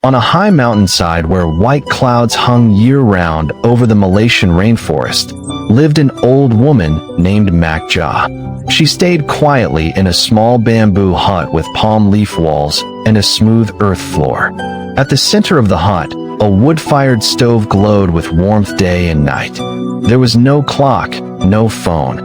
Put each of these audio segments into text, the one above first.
On a high mountainside where white clouds hung year-round over the Malaysian rainforest, lived an old woman named Mak Jah. She stayed quietly in a small bamboo hut with palm leaf walls and a smooth earth floor. At the center of the hut, a wood-fired stove glowed with warmth day and night. There was no clock, no phone,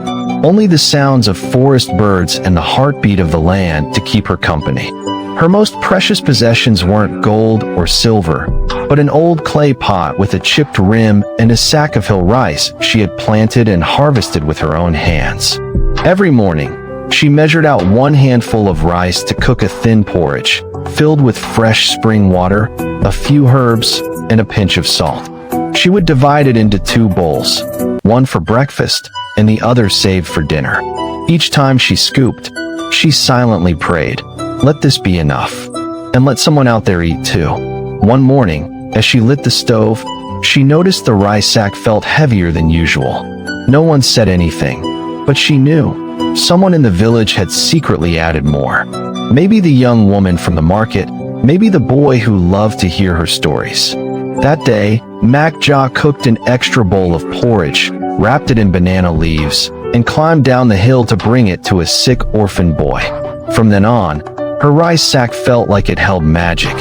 only the sounds of forest birds and the heartbeat of the land to keep her company. Her most precious possessions weren't gold or silver, but an old clay pot with a chipped rim and a sack of hill rice she had planted and harvested with her own hands. Every morning, she measured out one handful of rice to cook a thin porridge, filled with fresh spring water, a few herbs, and a pinch of salt. She would divide it into two bowls, one for breakfast and the other saved for dinner. Each time she scooped, she silently prayed, "Let this be enough, and let someone out there eat too." One morning, as she lit the stove, she noticed the rice sack felt heavier than usual. No one said anything, but she knew someone in the village had secretly added more. Maybe the young woman from the market, maybe the boy who loved to hear her stories. That day, Mak Jah cooked an extra bowl of porridge, wrapped it in banana leaves, and climbed down the hill to bring it to a sick orphan boy. From then on, her rice sack felt like it held magic.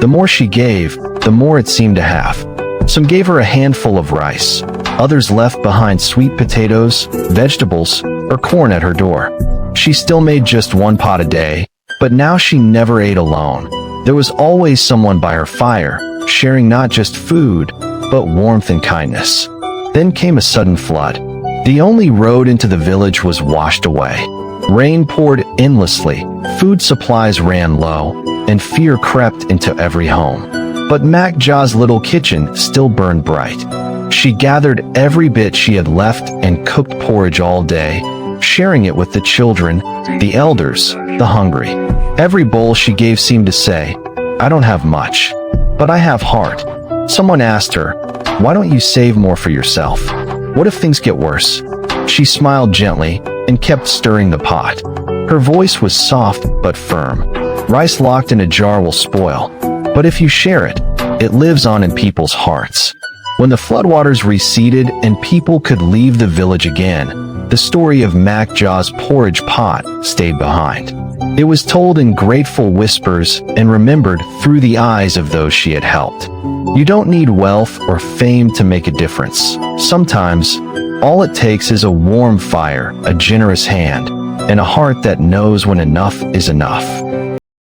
The more she gave, the more it seemed to have. Some gave her a handful of rice. Others left behind sweet potatoes, vegetables, or corn at her door. She still made just one pot a day, but now she never ate alone. There was always someone by her fire, sharing not just food, but warmth and kindness. Then came a sudden flood. The only road into the village was washed away. Rain poured endlessly, food supplies ran low, and fear crept into every home. But Mak Jah's little kitchen still burned bright. She gathered every bit she had left and cooked porridge all day, sharing it with the children, the elders, the hungry. Every bowl she gave seemed to say, "I don't have much, but I have heart." Someone asked her, "Why don't you save more for yourself? What if things get worse?" She smiled gently and kept stirring the pot. Her voice was soft but firm. Rice locked in a jar will spoil, but if you share it, it lives on in people's hearts. When the floodwaters receded and people could leave the village again, the story of Mak Jah's porridge pot stayed behind. It was told in grateful whispers and remembered through the eyes of those she had helped. You don't need wealth or fame to make a difference. Sometimes, all it takes is a warm fire, a generous hand, and a heart that knows when enough is enough.